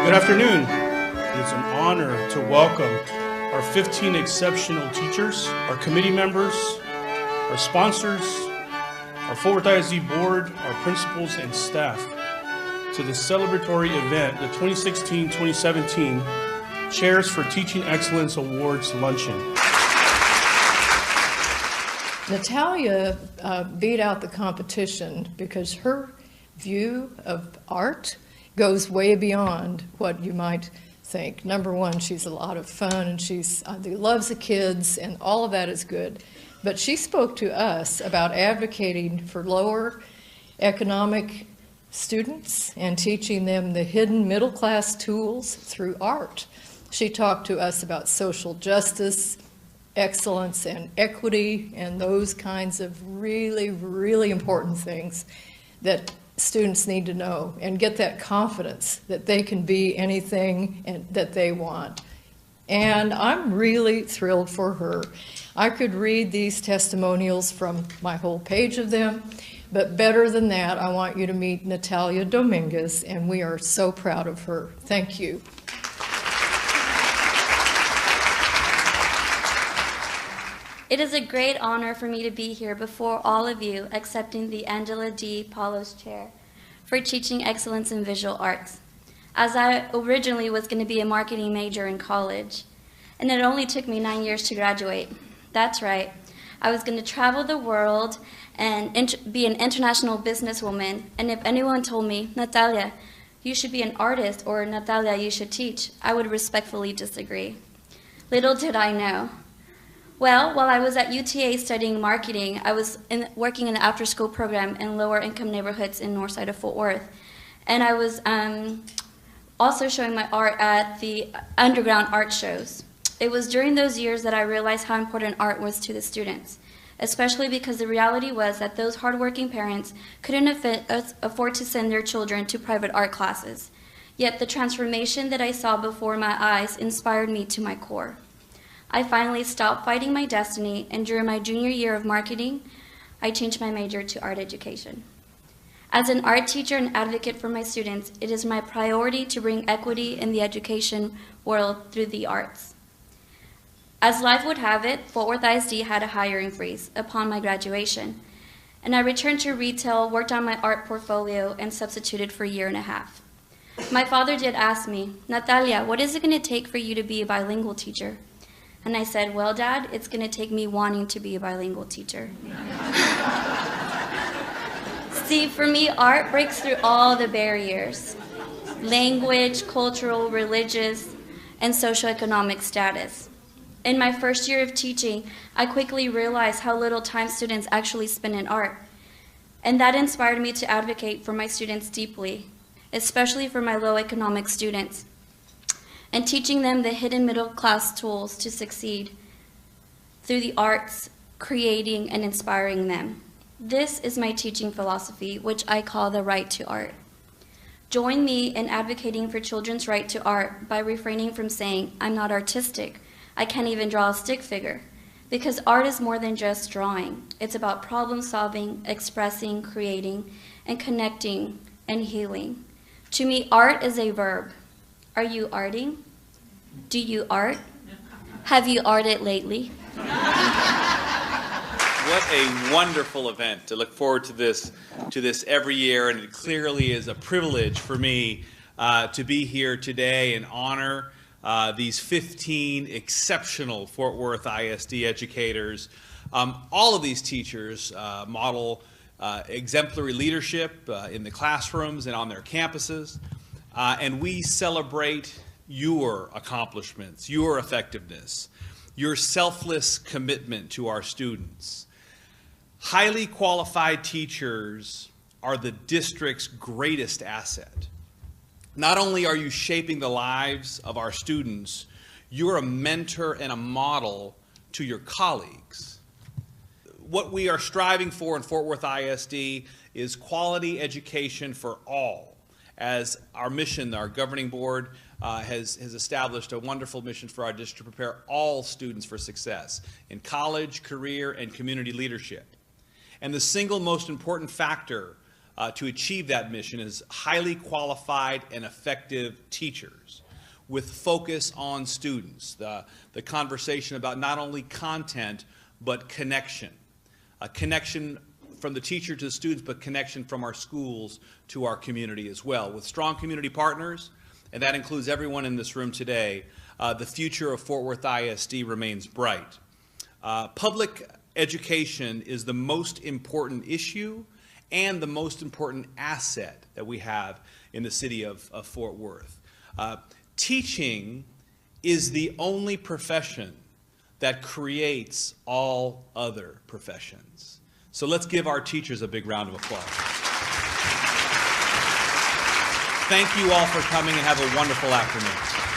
Good afternoon. It is an honor to welcome our 15 exceptional teachers, our committee members, our sponsors, our Fort Worth ISD board, our principals and staff to the celebratory event, the 2016-2017 Chairs for Teaching Excellence Awards Luncheon. Natalia beat out the competition because her view of art goes way beyond what you might think. Number one, she's a lot of fun, and she loves the kids, and all of that is good. But she spoke to us about advocating for lower economic students and teaching them the hidden middle-class tools through art. She talked to us about social justice, excellence, and equity, and those kinds of really, really important things that students need to know and get that confidence that they can be anything and that they want. And I'm really thrilled for her. I could read these testimonials from my whole page of them, but better than that, I want you to meet Natalia Dominguez, and we are so proud of her. Thank you. It is a great honor for me to be here before all of you accepting the Angela D. Paulos Chair for Teaching Excellence in Visual Arts, as I originally was going to be a marketing major in college, and it only took me 9 years to graduate. That's right. I was going to travel the world and be an international businesswoman, and if anyone told me, Natalia, you should be an artist, or Natalia, you should teach, I would respectfully disagree. Little did I know. Well, while I was at UTA studying marketing, I was working in the after-school program in lower-income neighborhoods in north side of Fort Worth. And I was also showing my art at the underground art shows. It was during those years that I realized how important art was to the students, especially because the reality was that those hardworking parents couldn't afford to send their children to private art classes. Yet the transformation that I saw before my eyes inspired me to my core. I finally stopped fighting my destiny, and during my junior year of marketing, I changed my major to art education. As an art teacher and advocate for my students, it is my priority to bring equity in the education world through the arts. As life would have it, Fort Worth ISD had a hiring freeze upon my graduation, and I returned to retail, worked on my art portfolio, and substituted for a year and a half. My father did ask me, Natalia, what is it going to take for you to be a bilingual teacher? And I said, well, Dad, it's going to take me wanting to be a bilingual teacher. See, for me, art breaks through all the barriers: language, cultural, religious, and socioeconomic status. In my first year of teaching, I quickly realized how little time students actually spend in art. And that inspired me to advocate for my students deeply, especially for my low economic students, and teaching them the hidden middle-class tools to succeed through the arts, creating and inspiring them. This is my teaching philosophy, which I call the right to art. Join me in advocating for children's right to art by refraining from saying, I'm not artistic, I can't even draw a stick figure. Because art is more than just drawing. It's about problem solving, expressing, creating, and connecting and healing. To me, art is a verb. Are you arting? Do you art? Have you arted lately? What a wonderful event. To look forward to this every year, and it clearly is a privilege for me to be here today and honor these 15 exceptional Fort Worth ISD educators. All of these teachers model exemplary leadership in the classrooms and on their campuses. And we celebrate your accomplishments, your effectiveness, your selfless commitment to our students. Highly qualified teachers are the district's greatest asset. Not only are you shaping the lives of our students, you're a mentor and a model to your colleagues. What we are striving for in Fort Worth ISD is quality education for all. As our mission, our governing board has established a wonderful mission for our district to prepare all students for success in college, career, and community leadership. And the single most important factor to achieve that mission is highly qualified and effective teachers with focus on students. The conversation about not only content, but connection. A connection from the teacher to the students, but connection from our schools to our community as well. With strong community partners, and that includes everyone in this room today, the future of Fort Worth ISD remains bright. Public education is the most important issue and the most important asset that we have in the city of Fort Worth. Teaching is the only profession that creates all other professions. So let's give our teachers a big round of applause. Thank you all for coming, and have a wonderful afternoon.